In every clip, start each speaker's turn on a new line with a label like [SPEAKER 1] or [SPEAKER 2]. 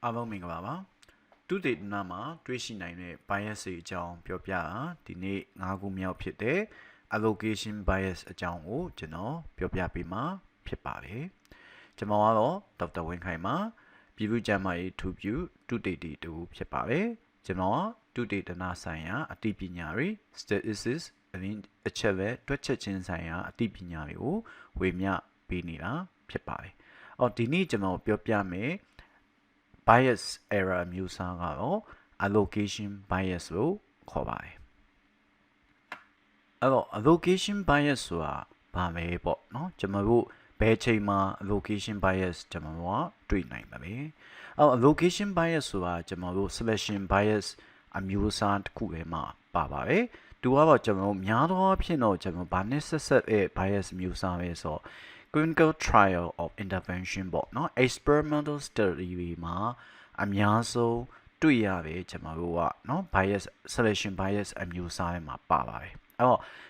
[SPEAKER 1] အားလုံးမင်္ဂလာပါသူတေသနာမှာတွေ့ရှိနိုင်တဲ့ bias တွေအကြောင်းပြောပြတာဒီနေ့9ခုမြောက်ဖြစ်တဲ့ allocation bias အကြောင်းကိုကျွန်တော်ပြောပြပေးမှာဖြစ်ပါတယ်ကျွန်တော်ကတော့ဒေါက်တာဝင်းခိုင်ပါပြည်သူ့ကျန်းမာရေးထူပြုသူတေတီတူဖြစ်ပါတယ်ကျွန်တော်သူတေသနာဆိုင်ရာအသိပညာတွေ statistics အချက်ပဲတွက်ချက်ခြင်းဆိုင်ရာအသိပညာတွေကိုဝေမျှပေးနေတာဖြစ်ပါတယ်ဒီနေ့ကျွန်တော်ပြောပြမယ် bias error မျိုးစားကတော့ allocation bias လို့ခေါ်ပါတယ်allocation bias ဆိုတာဘာလဲပေါ့နော်ကျွန်တော်တို့ဘယ်ချိန်မှာ allocation bias ကျွန်တော်တို့တွေ့နိုင်ပါလဲallocation bias ဆိုတာကျွန်တော်တို့ selection bias အမျိုးအစားတစ်ခုပဲမှာပါပါတယ်သူကတော့ကျွန်တော်တို့များသောအားဖြင့်တော့ကျွန်တော်ဘာနဲ့ဆက် bias မျိုးစားပဲဆိုတော့clinical trial of intervention ပေါ့နော် experimental study တွေမှာအများဆုံးတွေ့ရတယ်ကျွန်တော်တို့ကနော် bias selection bias အမျိုးအစားတွေမှာပါပါတယ်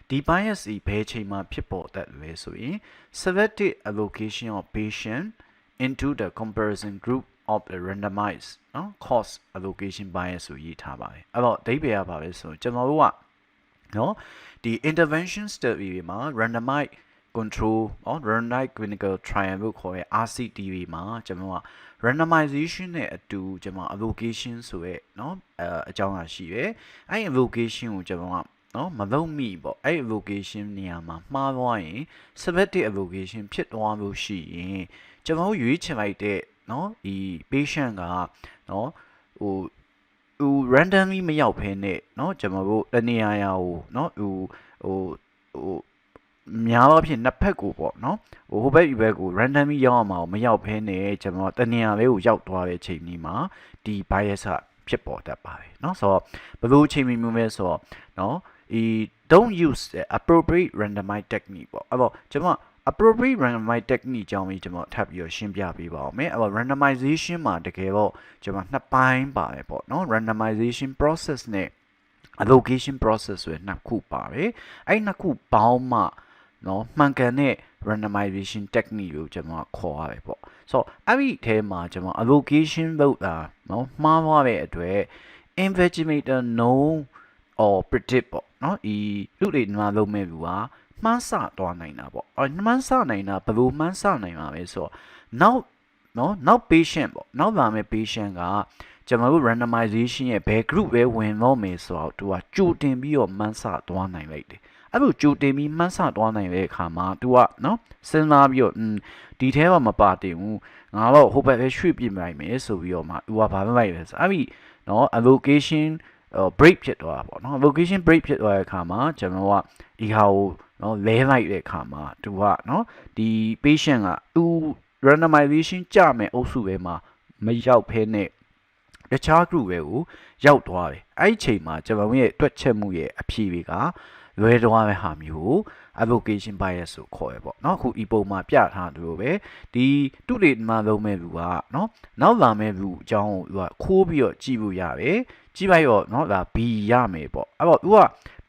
[SPEAKER 1] ဒီ bias ဒီဘယ်ချိန်မှာဖြစ်ပေါ်တတ်လဲဆိုရင် selective allocation of patient into the comparison group of the randomized cost allocation bias ကိုရေးထားပါတယ်အဓိပ္ပာယ်ကပါပဲဆိုကျွန်တော်တို့ကနော်ဒီ intervention study တွေမှာ randomized control randomized clinical trial လို့ခေါ်တဲ့ RCT မှာကျွန်တော်က randomization နဲ့အတူကျွန်တော် allocation ဆိုရဲเนาะအကြောင်းအရာရှိတယ်အဲ့ allocation ကိုကျွန်တော်ကနော်မလုံးမိပေါ့အဲ့ allocation နေရာမှာမှားသွားရင် selective allocation ဖြစ်သွားလို့ရှိရင်ကျွန်တော်ရွေးချယ်လိုက်တဲ့နော်ဒီ patient ကနော်ဟိုrandomly မရောက်ဖ ೇನೆ เนาะကျွန်တော်တို့တနေရာရာကိုเนาะဟိုများတော့ဖြစ်နှစ်ဖက်ကိုပေါ့เนาะဟိုဘက်ဒီဘက်ကို randomly ရောက်အောင်မရောက်ဖ ೇನೆ ကျွန်တော်တနေရာလေးကိုရောက်သွားတဲ့ချိန်นี้မှာဒီ bias ကဖြစ်ပေါ်တတ်ပါတယ်เนาะဆိုတော့ဘယ်လိုချိန်မျိုးလဲဆိုတော့เนาะdon't use the appropriate randomized technique ပေါ့ကျွန်တော် appropriate randomized technique ကြောင်းပြီးကျွန်တော်ထပ်ပြီးရှင်းပြပေးပါဦးမယ်randomization မှာတကယ်တော့ကျွန်တော်နှစ်ပိုင်းပါတယ်ပေါ့နော် randomization process နဲ့ allocation process ဆိုတဲ့နှစ်ခုပါတယ်အဲ့နှစ်ခုပေါင်းမှနော်မှန်ကန်တဲ့ randomization technique ကိုကျွန်တော်ခေါ်ရတယ်ပေါ့ဆိုတော့အဲ့ဒီအဲမှာကျွန်တော် allocation လုပ်တာနော်မှားသွားတဲ့အတွက် investigator known or predict ပေါ့နော်ဒီလူတွေမှာလုံးမဲ့ဘူးဟာမှန်းဆသွားနိုင်တာပေါ့မှန်းဆနိုင်တာဘယ်လိုမှန်းဆနိုင်မှာလဲဆိုတော့နောက် patient ပေါ့နောက်လာမဲ့ patient ကကျွန်တော်တို့ randomization ရဲ့ဘယ် group ပဲဝင်တော့မယ်ဆိုတော့သူကကြိုတင်ပြီးတော့မှန်းဆသွားနိုင်လိုက်တယ်အဲ့လိုကြိုတင်ပြီးမှန်းဆသွားနိုင်တဲ့အခါမှာသူကနော်စဉ်းစားပြီးတော့ဒီထဲမှာမပါတင်ဘူးငါတော့ဟိုဘက်ပဲရွှေ့ပြလိုက်မယ်ဆိုပြီးတော့မှသူကဘာလုပ်လိုက်လဲဆိုအဲ့ဒီနော် allocation break ဖြစ်သွားတာပေါ့နော် allocation break ဖြစ်သွားတဲ့အခါမှာကျွန်တော်ကဒီဟာကိုနော်လဲလိုက်တဲ့အခါမှာသူကနော်ဒီ patient ကသူ randomization ကြမယ်အုပ်စုပဲမှာမရောက်ဖ ೇನೆ တခြား group ပဲကိုရောက်သွားတယ်အဲ့ဒီချိန်မှာကျွန်တော်ရဲ့တွက်ချက်မှုရဲ့အဖြေတွေကလွဲသွားတဲ့ဟာမျိုးကို allocation bias ကိုခေါ်ရပေါ့เนาะအခုဒီပုံမှာပြထားတယ်လို့ပဲဒီသူ့တွေမှာလုံးမဲ့လူကเนาะနောက်လာမဲ့လူအကြောင်းကိုသူကခိုးပြီးတော့ကြည့်ဖို့ရတယ်ကြည့်လိုက်တော့เนาะဒါ B ရမယ်ပေါ့အဲ့တော့သူက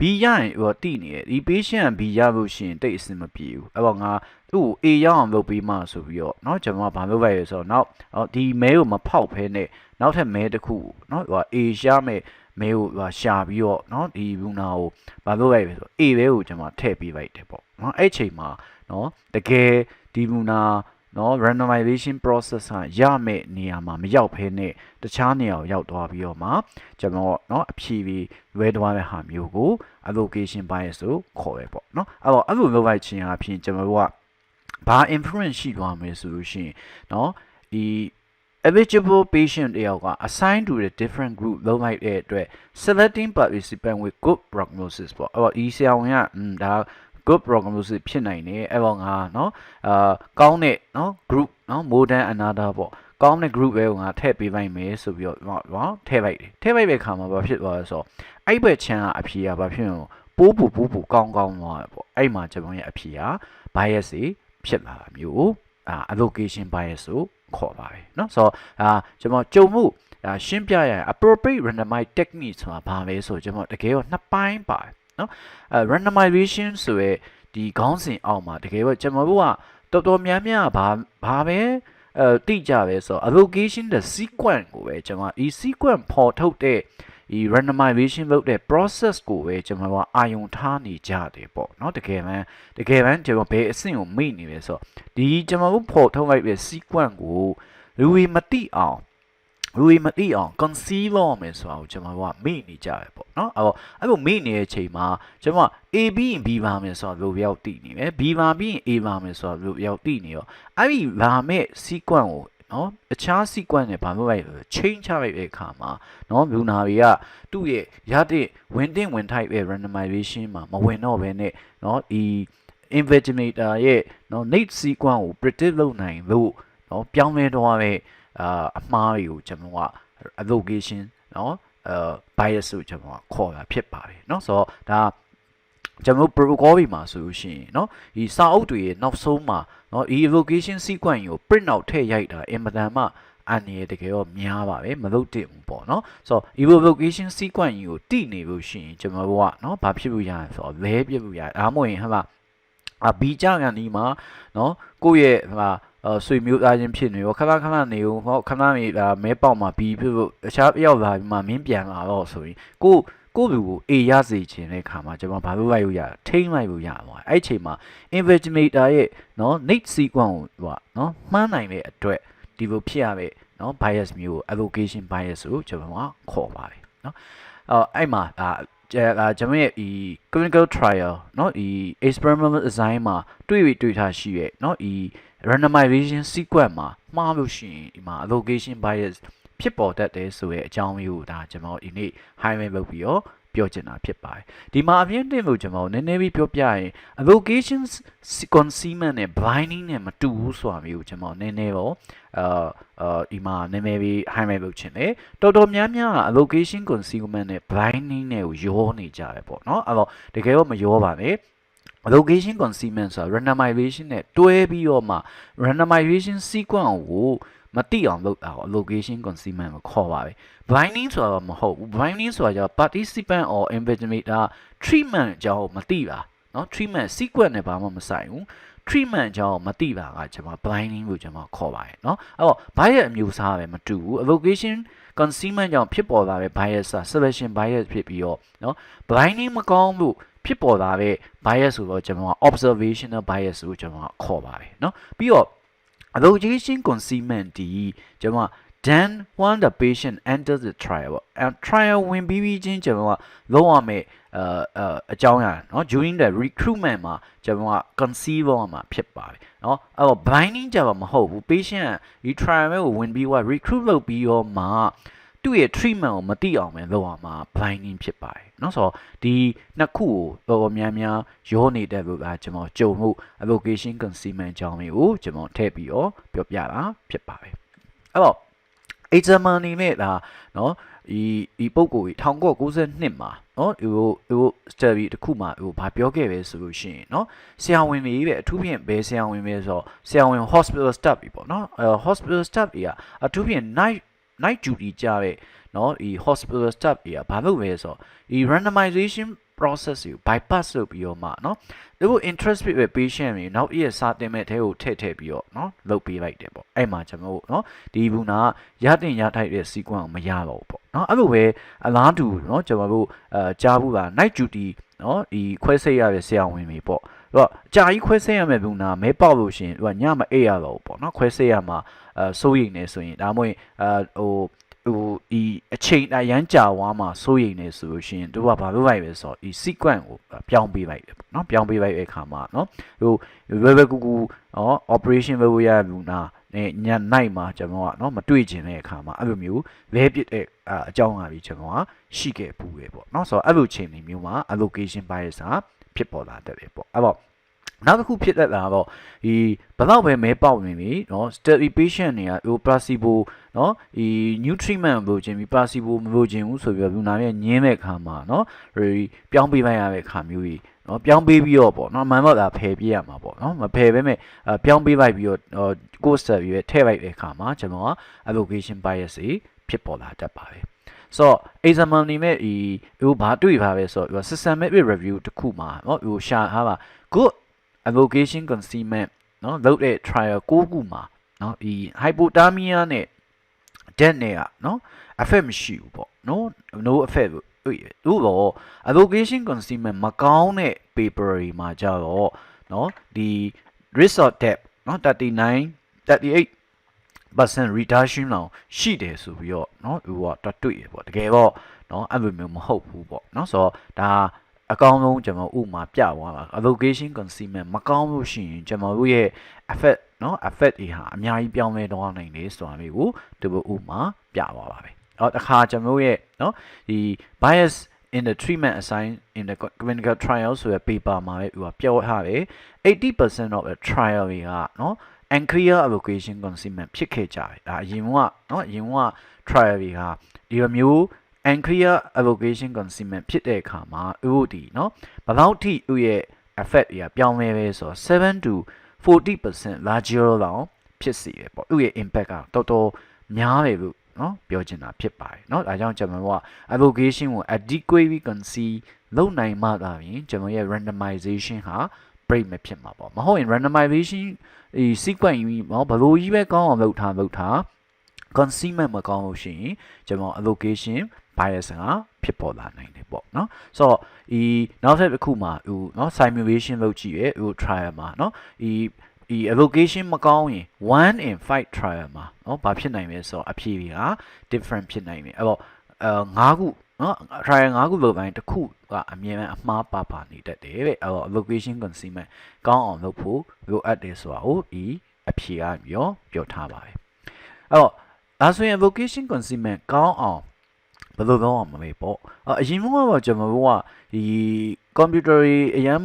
[SPEAKER 1] B ရရင်သူကတိနေတယ်ဒီ patient က B ရလို့ရှိရင်တိတ်အဆင်မပြေဘူးအဲ့တော့ငါသူ့ကို A ရအောင်လုပ်ပေးမှဆိုပြီးတော့เนาะကျွန်တော်ကဘာလုပ်လိုက်လဲဆိုတော့နောက်ဒီမဲကိုမဖောက်ဖဲနဲ့နောက်ထပ်မဲတစ်ခုเนาะသူက A ရမယ်မဲကိုရှာပြီးတော့เนาะဒီဘူးနာကိုဘာလုပ်လိုက်လဲဆို A ပဲကိုကျွန်တော်ထည့်ပေးလိုက်တယ်ပေါ့เนาะအဲ့ချိန်မှာเนาะတကယ်ဒီဘူးနာနော် randomization process ဟာရမယ့်နေရာမှာမရောက်ဖ ೇನೆ တခြားနေရာကိုရောက်သွားပြီးတော့မှကျွန်တော်နော်အဖြေပြီးလွဲသွားတဲ့ဟာမျိုးကို allocation bias ကိုခေါ်ရပေါ့နော်အဲ့လိုလုပ်လိုက်ခြင်းအပြင်ကျွန်တော်တို့ကဘာ influence ရှိသွားမလဲဆိုလို့ရှိရင်နော်ဒီ eligible patient တယောက်က assigned to the different group လုပ်လိုက်တဲ့အတွက် selecting participant with good prognosis ပေါ့ဒီဆရာဝန်ကဒါ good prognosis ဖြစ်နိုင်တယ်အဲ့တော့ငါเนาะကောင်းတဲ့เนาะ group เนาะ more than another ပေါ့ကောင်းတဲ့ group ပဲငါထည့်ပေးလိုက်မယ်ဆိုပြီးတော့ထည့်လိုက်တဲ့ခါမှာဘာဖြစ်သွားလဲဆိုတော့အဲ့ဘက်ချမ်းကအဖြေကဘာဖြစ်လို့ပိုးပူကောင်းသွားတယ်ပေါ့အဲ့မှာကျွန်တော်ရဲ့အဖြေက bias ဖြစ်လာတာမျိုးallocation bias ကိုခေါ်ပါတယ်เนาะဆိုတော့ကျွန်တော်ကြုံမှုရှင်းပြရရင် appropriate randomized technique ဆိုတာဘာလဲဆိုကျွန်တော်တကယ်တော့နှစ်ပိုင်းပါတယ်နော်randomization ဆိုရဲဒီခေါင်းစဉ်အောက်မှာတကယ်ပဲကျွန်တော်တို့ကတော်တော်များများဘာပဲ တိကြပဲဆိုတော့ allocation တဲ့ sequence ကိုပဲကျွန်တော်ဒီ sequence ပေါ်ထုတ်တဲ့ဒီ randomization လုပ်တဲ့ process ကိုပဲကျွန်တော်ကအာယုံထားနေကြတယ်ပေါ့เนาะတကယ်မှကျွန်တော်ဘယ်အဆင့်ကိုမေ့နေလဲဆိုတော့ဒီကျွန်တော်တို့ပေါ်ထုတ်လိုက်တဲ့ sequence ကိုလူတွေမသိအောင် conceal လုပ်မယ်ဆိုတော့ကျွန်တော်ကမေ့နေကြတယ်ပေါ့เนาะအဲ့လိုမေ့နေတဲ့အချိန်မှာကျွန်တော် A ပြီးရင် B ပါမယ်ဆိုတော့လူပြောက်တည်နေမယ် B ပါပြီးရင် A ပါမယ်ဆိုတော့လူပြောက်တည်နေရောအဲ့ဒီလာမဲ့ sequence ကိုနော်အခြား sequence နဲ့ဘာလို့လဲ change ချလိုက်တဲ့အခါမှာနော်လူနာတွေကသူ့ရဲ့ရတဲ့ဝင်ထိုက်ရဲ့ randomization မှာမဝင်တော့ဘဲနဲ့နော်ဒီ investigator ရဲ့နော် next sequence ကို predict လုပ်နိုင်လို့နော်ပြောင်းလဲတော့တဲ့အမှားတွေကိုကျွန်တော်က allocation နော် bias ကိုကျွန်တော်ကခေါ်တာဖြစ်ပါတယ်เนาะဆိုတော့ဒါကျွန်တော် protocol တွေမှာဆိုလို့ရှိရင်เนาะဒီစာအုပ်တွေရဲ့နောက်ဆုံးမှာเนาะဒီ allocation sequence ကို print out ထည့်ရိုက်တာအင်မတန်မှအန်ရတကယ်တော့များပါပဲမလုပ်တင်ဘူးပေါ့เนาะဆိုတော့ allocation sequence ကိုတိနေလို့ရှိရင်ကျွန်တော်တို့ကเนาะဘာဖြစ်လို့ရလဲဆိုတော့လဲပြလို့ရတယ်အားမဟုတ်ရင်ဟုတ်လားဘီကြကန်ဒီမှာเนาะကိုယ့်ရဲ့ဟာဆွေမျိုးသားချင်းဖြစ်နေရောခဏနေဦးဟောခဏနေမဲပေါက်မှာဘီဖြစ်လို့တခြားရောက်လာပြီးမှမင်းပြန်လာတော့ဆိုရင်ကိုလူကိုအေရစေခြင်းတဲ့ခါမှာကျွန်တော်ဘာလို့လိုက်လို့ရထိန်းလိုက်လို့ရပါတယ်အဲ့ချိန်မှာ investigator ရဲ့เนาะ next sequence ကိုเนาะမှန်းနိုင်တဲ့အတွက်ဒီလိုဖြစ်ရတဲ့เนาะ bias မျိုး allocation bias ကိုကျွန်တော်ကခေါ်ပါတယ်เนาะအဲ့မှာကျွန်တော်ရဲ့ဒီ clinical trial เนาะဒီ experimental design မှာတွေ့ထားရှိရဲ့เนาะဒီ randomization sequence မှာမှားလို့ရှိရင်ဒီမှာ allocation bias ဖြစ်ပေါ်တတ်တယ်ဆိုရဲ့အကြောင်းမျိုးဒါကျွန်တော်ဒီနေ့ highlight လုပ်ပြီးတော့ပြောချင်တာဖြစ်ပါတယ်ဒီမှာအပြင်းတင်လို့ကျွန်တော်နည်းနည်းပြီးပြောပြရင် allocation concealment နဲ့ blinding နဲ့မတူဘူးဆိုတာမျိုးကျွန်တော်နည်းနည်းပေါ့ဒီမှာနည်းနည်းပြီး highlight လုပ်ချင်တယ်တော်များများက allocation concealment နဲ့ blinding နဲ့ကိုရောနေကြတယ်ပေါ့နော်အဲ့တော့တကယ်တော့မရောပါနဲ့allocation concealment ဆိုတာ randomization နဲ့တွဲပြီးတော့မှ randomization sequence ကိုမတိအောင်လုပ်တာ allocation concealment ကိုခေါ်ပါပဲ blinding ဆိုတာမဟုတ်ဘူး blinding ဆိုတာကျတော့ participant or investigator treatment အကြောင်းမသိပါเนาะ treatment sequence နဲ့ဘာမှမဆိုင်ဘူး treatment အကြောင်းမသိပါကကျွန်တော် blinding လို့ကျွန်တော်ခေါ်ပါတယ်เนาะအဲ့တော့ bias အမျိုးအစားပဲမတူဘူး allocation concealment ကြောင့်ဖြစ်ပေါ်လာတဲ့ bias က selection bias ဖြစ်ပြီးတော့เนาะ blinding မကောင်းလို့ဖြစ်ပေါ်လာတဲ့ bias ဆိုတော့ကျွန်တော် observational bias ကိုကျွန်တော်ခေါ်ပါတယ်เนาะပြီးတော့ allocation concealment ဒီကျွန်တော် then when the patient enters the trial trial ဝင်ပြီးချင်းကျွန်တော်လုံးဝမဲ့အကြောင်းအရာเนาะ during the recruitment မှာကျွန်တော် conceal မှာဖြစ်ပါတယ်เนาะအဲ့တော့ blinding ကြတော့မဟုတ်ဘူး patient ဒီ trial ကိုဝင်ပြီး recruit လုပ်ပြီးတော့မှသူ့ရဲ့ treatment ကိုမသိအောင်ပဲလုပ်အောင်မှာ blinding ဖြစ်ပါတယ်เนาะဆိုတော့ဒီနှစ်ခုကိုတော်များများရောနေတဲ့လို့ကျွန်တော်ကြုံမှု allocation concealment အကြောင်းလေးကိုကျွန်တော်ထည့်ပြီးတော့ပြောပြတာဖြစ်ပါတယ်အဲ့တော့ exam အနေနဲ့ဒါเนาะဒီပုံကို1992မှာเนาะဟို study တစ်ခုမှာဟိုဘာပြောခဲ့ပဲဆိုလို့ရှိရင်เนาะဆရာဝန်တွေပဲအထူးဖြင့်ဘယ်ဆရာဝန်ပဲဆိုတော့ဆရာဝန် hospital staff တွေပေါ့เนาะhospital staff တွေကအထူးဖြင့် night duty ကြတဲ့เนาะဒီ hospital staff တွေကဘာလုပ်လဲဆိုတော့ဒီ randomization process ကို bypass လုပ်ပြီးတော့မှเนาะသူတို့ interest ဖြစ်တဲ့ patient တွေနောက်ရက်စာတင်မဲ့ထဲကိုထည့်ပြီးတော့เนาะလုပ်ပေးလိုက်တယ်ပေါ့အဲ့မှာကျွန်တော်တို့เนาะဒီဘူးနာရထိုက်တဲ့ sequence ကိုမရတော့ဘူးပေါ့เนาะအဲ့လိုပဲအလားတူเนาะကျွန်တော်တို့ကြားဘူးလား night duty เนาะဒီခွဲစိတ်ရတဲ့ဆရာဝန်တွေပေါ့အဲ့တော့အကြာကြီးခွဲစိတ်ရမဲ့ဘူးနာမဲပေါက်လို့ရှိရင်သူကညမအိပ်ရတော့ဘူးပေါ့เนาะခွဲစိတ်ရမှာစိုးရိမ်နေဆိုရင်ဒါမှမဟုတ်ဒီအချိန်အရန်ကြာသွားမှာစိုးရိမ်နေဆိုလို့ရှိရင်တို့ကဘာလုပ်လိုက်လဲဆိုတော့ဒီ sequence ကိုပြောင်းပေးလိုက်တယ်ပေါ့နော်ပြောင်းပေးလိုက်တဲ့အခါမှာနော်ဟိုလွယ်ကူနော် operation လုပ်ရလူနာနဲ့ညနိုင်မှာကျွန်တော်ကနော်မတွေ့ကျင်တဲ့အခါမှာအဲ့လိုမျိုးလဲပစ်တဲ့အကြောင်းအရာကြီးကျွန်တော်ကရှိခဲ့ပူပဲပေါ့နော်ဆိုတော့အဲ့လိုချိန်မျိုးမှာ allocation bias ဖြစ်ပေါ်လာတတ်တယ်ပေါ့အဲ့တော့နောက်တစ်ခုဖြစ်တတ်တာတော့ဒီဘယ်တော့ပဲမဲပေါက်နေပြီเนาะ study patient တွေကဟို placebo เนาะဒီ nutriment လို့ခြင်းပြီး placebo မလို့ခြင်းဘူးဆိုပြီးတော့လူနာရဲ့ညင်းတဲ့အခါမှာเนาะဒီပြောင်းပေးလိုက်ရတဲ့အခါမျိုးကြီးเนาะပြောင်းပေးပြီးတော့ပေါ့เนาะမှန်တော့ဒါဖယ်ပြရမှာပေါ့เนาะမဖယ်ပဲမဲ့ပြောင်းပေးလိုက်ပြီးတော့ course ဆက်ပြီးထည့်လိုက်တဲ့အခါမှာကျွန်တော်က allocation bias ဖြစ်ပေါ်လာတတ်ပါတယ်so exam အနေနဲ့ဒီဟိုဘာတွေ့ပါပဲဆိုတော့ systematic review တစ်ခုမှာเนาะဟိုရှာထားပါ good allocation concealment เนาะလုပ်တဲ့ trial 6ခုမှာ နော်ဒီ hypothermia နဲ့ death နဲ့ကနော် effect မရှိဘူးပေါ့နော် no effect သို့တော့ allocation consistent မကောင်းတဲ့ paper တွေမှာကြတော့နော်ဒီ risk of death နော်38% reduction လောက်ရှိတယ်ဆိုပြီးတော့เนาะဟိုကတွေ့ရပေါ့တကယ်တော့เนาะအဲ့လိုမျိုးမဟုတ်ဘူးပေါ့เนาะဆိုတော့ဒါအကောင်းဆုံးကျွန်တော်ဥမာပြသွားတာ allocation consistent မကောင်းလို့ရှိရင်ကျွန်တော်တို့ရဲ့ effect เนาะ effect တွေဟာအများကြီးပြောင်းလဲသွားနိုင်တယ်ဆိုတာမျိုးကိုဒီလိုဥမာပြသွားပါပဲတခါကျွန်တော်ရဲ့เนาะဒီ bias in the treatment assigned in the clinical trial ဆိုတဲ့ paper မှာပဲဟိုပြောထားတယ် 80% of the trial တွေကเนาะunclear allocation consistent ဖြစ်ခဲ့ကြတယ်ဒါအရင်ကเนาะအရင်က trial တွေကဒီလိုမျိုး unclear allocation consistent ဖြစ်တဲ့အခါမှာဥဒီเนาะဘယ်လောက်ထိဥရဲ့ effect တွေကပြောင်းလဲပဲဆိုတော့7 to 40% larger လောက်ဖြစ်စေတယ်ပေါ့ဥရဲ့ impact ကတော်တော်များတယ်လို့เนาะပြောချင်တာဖြစ်ပါတယ်เนาะဒါကြောင့်ကျွန်တော်က allocation ကို adequately conceive လုပ်နိုင်မှသာပြင်ကျွန်တော်ရဲ့ randomization ဟာ break မဖြစ်မှာပေါ့မဟုတ်ရင် randomization ဒီ sequence ကြီးเนาะဘလို့ကြီးပဲကောင်းအောင်လုပ်ထား consistent မကောင်းလို့ရှိရင်ကျွန်တော် allocation bias ကဖြစ်ပေါ်လာနိုင်တယ်ပေါ့เนาะဆိုတော့ဒီနောက်ထပ်တစ်ခုမှာဟိုเนาะ simulation လုပ်ကြည့်ရဲဟို trial မှာเนาะဒီ allocation မကောင်းရင်1 in 5 trial မှာเนาะဘာဖြစ်နိုင်လဲဆိုတော့အဖြေတွေက different ဖြစ်နိုင်တယ်အဲ့တော့5ခုเนาะ trial 5ခုလုပ်တိုင်းတစ်ခုကအမြဲတမ်းအမှားပါနေတတ်တယ်တဲ့အဲ့တော့ allocation consistent ကောင်းအောင်လုပ်ဖို့လိုအပ်တယ်ဆိုတာကိုဒီအဖြေကပြောထားပါတယ်အဲ့တော့ဒါဆိုရင် allocation consistent ကောင်းအောင်ဘယ်လိုလုပ်အောင်မလဲပေါ့အရင်ကတော့ကျွန်တော်တို့ကဒီ computer အရင်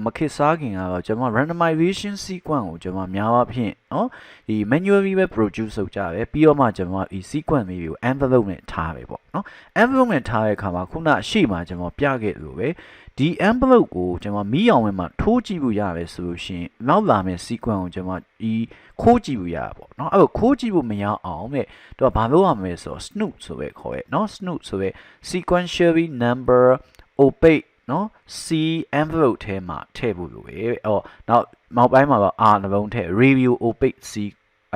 [SPEAKER 1] မခေတ်စားခင်ကတော့ကျွန်တော် randomization sequence ကိုကျွန်တော်များအားဖြင့်เนาะဒီ manually ပဲ produce လုပ်ကြတယ်ပြီးတော့မှကျွန်တော်ဒီ sequence လေးကို envelope နဲ့ထားပဲပေါ့เนาะ envelope နဲ့ထားတဲ့အခါမှာခုနရှေ့မှာကျွန်တော်ပြခဲ့လို့ပဲဒီ envelope ကိုကျွန်တော်မီးအောင်မှာထိုးကြည့်လို့ရတယ်ဆိုလို့ရှိရင်နောက်လာမယ့် sequence ကိုကျွန်တော်ဒီခိုးကြည့်လို့ရတာပေါ့เนาะအဲ့တော့ခိုးကြည့်ဖို့မရအောင်တဲ့တော့ဘာလို့ရမလဲဆိုတော့ snoop ဆိုပဲခေါ်ရဲเนาะ snoop ဆိုပဲ sequentially number opaque เนาะ C envelope ထဲမှာထည့်ဖို့လိုပဲအော်နောက်ပိုင်းမှာတော့ R နှလုံးထည့် review opaque C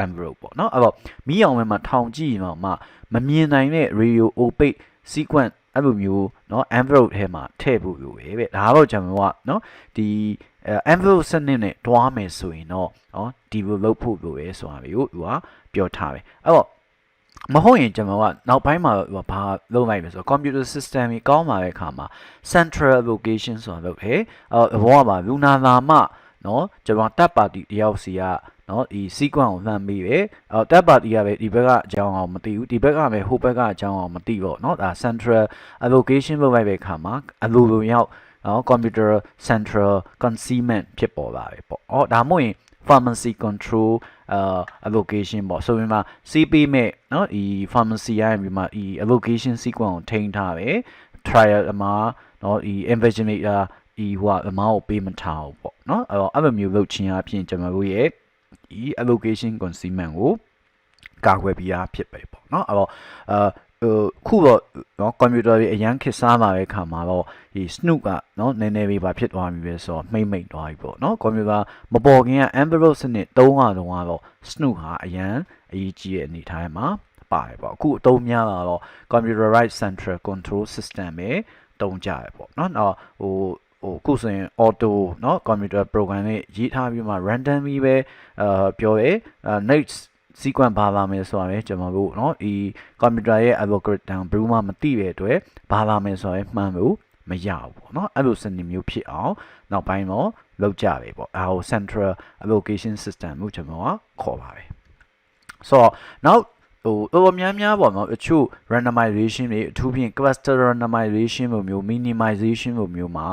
[SPEAKER 1] envelope ပေါ့เนาะအဲ့တော့မီးအောင်မှာထောင်ကြည့်ရင်မှမမြင်နိုင်တဲ့ review opaque sequence အဲ့လိုမျိုးเนาะ envelope ထဲမှာထည့်ဖို့လိုပဲဒါတော့ကျွန်တော်ကเนาะဒီ envelope စနစ်နဲ့တွားမယ်ဆိုရင်တော့เนาะ develop ဖို့လိုပဲဆိုတာမျိုးသူကပြောထားတယ်အဲ့တော့မဟုတ်ရင်ကျွန်တော်ကနောက်ပိုင်းမှာဘာလုပ်လိုက်လဲဆိုတော့ computer system ကြီးကောင်းလာတဲ့အခါမှာ central allocation ဆိုတာလုပ်တယ်ဘောကပါလူနာလာမှเนาะကျွန်တော်တပ်ပါတီတယောက်စီကเนาะဒီ sequence ကိုလှမ်းပြီးပဲတပ်ပါတီကပဲဒီဘက်ကအကြောင်းအောင်မသိဘူးဒီဘက်ကပဲဟိုဘက်ကအကြောင်းအောင်မသိတော့เนาะဒါ central allocation လုပ်လိုက်တဲ့အခါမှာအလိုလိုရောက်เนาะ computer central consignment ဖြစ်ပေါ်လာတယ်ပေါ့ဒါမှမဟုတ်ရင် pharmacy control allocation ပေါ့ဆိုပြီးမှ CP မဲ့เนาะဒီ pharmacy ရရင်ပြီးမှဒီ allocation sequence ကိုထိန်းထားတယ် trial မှာเนาะဒီ investigator ဒီဟိုအမားကိုပေးမထားဘူးပေါ့เนาะအဲ့လိုမျိုးလုပ်ခြင်းအပြင်ကျွန်တော်တို့ရဲ့ဒီ allocation consignment ကိုကာကွယ်ပြီးသားဖြစ်ပဲပေါ့เนาะအဲ့တော့ခုတော့เนาะ computer တွေအရန်ခေတ်စားလာတဲ့အခါမှာတော့ဒီ snoop ကเนาะနည်းနည်းလေးပါဖြစ်သွားပြီပဲဆိုတော့မှိတ်သွားပြီပေါ့เนาะ computer မပေါ်ခင်က envelope စနစ်တုံးကတော့ snoop ဟာအရန်အရေးကြီးတဲ့အနေအထားမှာပါတယ်ပေါ့အခုအသုံးများလာတော့ computerized central control system ပဲတုံးကြရပေါ့เนาะခုဆိုရင် auto เนาะ computer program နဲ့ရေးထားပြီးမှ randomly ပဲပြောရဲ next sequence ဘာလာမယ်ဆိုတာပဲကျွန်တော်တို့เนาะဒီ computer ရဲ့ algorithm ဘယ်လိုမှမသိတဲ့အတွက်ဘာလာမယ်ဆိုတာမှန်းလို့မရဘူးပေါ့เนาะအဲ့လိုစနစ်မျိုးဖြစ်အောင်နောက်ပိုင်းတော့လောက်ကြတယ်ပေါ့ဒါကို central allocation system လို့ကျွန်တော်ကခေါ်ပါတယ်ဆိုတော့နောက်တော်များပေါ့နော်အချို့ randomization တွေအထူးဖြင့် cluster randomization လိုမျိုး minimization လိုမျိုးမှာ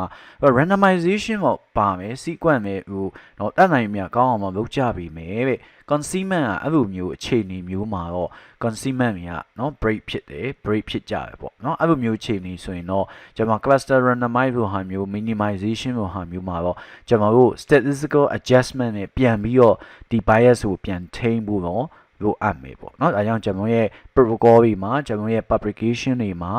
[SPEAKER 1] randomization ပေါ့ပါမယ် sequence ပဲဟိုတော့တတ်နိုင်မြကောင်းအောင်မလုပ်ကြပြီမယ်တဲ့ consignment ကအဲ့လိုမျိုးအခြေအနေမျိုးမှာတော့ consignment တွေကเนาะ break ဖြစ်တယ် break ဖြစ်ကြတယ်ပေါ့เนาะအဲ့လိုမျိုးအခြေအနေဆိုရင်တော့ကျွန်တော် cluster randomize လိုဟာမျိုး minimization လိုဟာမျိုးမှာတော့ကျွန်တော်တို့ statistical adjustment နဲ့ပြန်ပြီးတော့ဒီ bias ကိုပြန်ထိန်းဖို့တော့လိုအပ်မယ်ပေါ့เนาะဒါကြောင့်ကျွန်တော်ရဲ့ protocol တွေမှာကျွန်တော်ရဲ့ publication တွေမှာ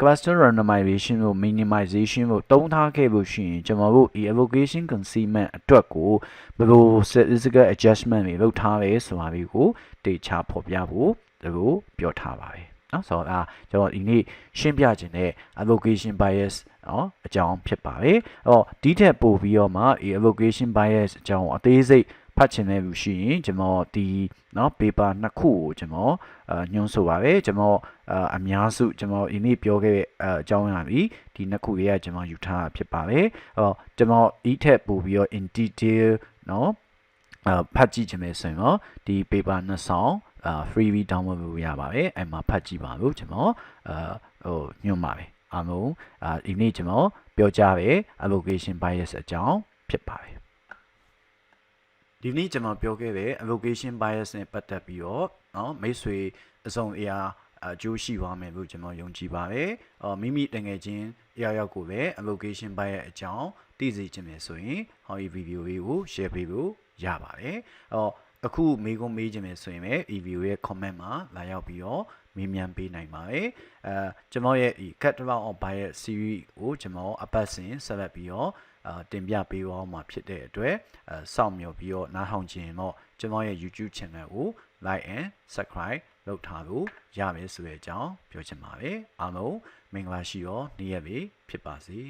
[SPEAKER 1] cluster randomization ကို minimization ကိုတုံးထားခဲ့ဖို့ရှိရင်ကျွန်တော်တို့ဒီ allocation consistent အတွက်ကိုဘယ်လို statistical adjustment တွေလုပ်ထားလဲဆိုတာလေးကိုတေချာဖော်ပြဖို့ဒါကိုပြောထားပါတယ်နော်ဆိုတော့ကျွန်တော်ဒီနေ့ရှင်းပြခြင်းတဲ့ allocation bias နော်အကြောင်းဖြစ်ပါတယ်အဲ့တော့ဒီထက်ပိုပြီးတော့မှဒီ allocation bias အကြောင်းအသေးစိတ်ဖတ်ချင်တဲ့လူရှိရင်ကျွန်တော်ဒီနော် paper နှစ်ခုကိုကျွန်တော်ညွှန်းဆိုပါပဲကျွန်တော်အများစုကျွန်တော်ဒီနေ့ပြောခဲ့တဲ့အကြောင်းအရာပြီးဒီနှစ်ခုရေးကျွန်တော်ယူထားတာဖြစ်ပါတယ်အဲ့တော့ကျွန်တော်ဒီထက်ပိုပြီးတော့ in detail နော်ဖတ်ကြည့်ခြင်းပဲဆိုရင်တော့ဒီ paper နှစ်ဆောင် freebie download လုပ်ရပါတယ်အဲ့မှာဖတ်ကြည့်ပါလို့ကျွန်တော်ညွှန်ပါတယ်အားလုံးဒီနေ့ကျွန်တော်ပြောကြတဲ့ allocation bias အကြောင်းဖြစ်ပါတယ်ဒီနေ့ကျွန်တော်ပြောခဲ့တဲ့ allocation bias နဲ့ပတ်သက်ပြီးတော့နော်မိတ်ဆွေအစုံအရာအကျိုးရှိပါမယ်လို့ကျွန်တော်ယုံကြည်ပါတယ်မိမိတကယ်ချင်းအရာရောက်ကိုလည်း allocation bias အကြောင်းသိစေချင်တယ်ဆိုရင်ဟောဒီ video လေးကို share ပေးဖို့ရပါတယ်အခုမေးခွန်းမေးခြင်းပဲဆိုရင်လည်း video ရဲ့ comment မှာလာရောက်ပြီးတော့မေးမြန်းပေးနိုင်ပါတယ်ကျွန်တော်ရဲ့ဒီ catalog of bias series ကိုကျွန်တော်အပတ်စဉ်ဆက်လက်ပြီးတော့တင်ပြပေးသွားမှာဖြစ်တဲ့အတွက်စောင့်မျှော်ပြီးတော့နားထောင်ခြင်းတော့ကျွန်တော်ရဲ့ YouTube channel ကို like and subscribe လုပ်ထားလို့ရမယ်ဆိုတဲ့အကြောင်းပြောချင်ပါတယ်အားလုံးမင်္ဂလာရှိသောနေ့ရက်လေးဖြစ်ပါစေ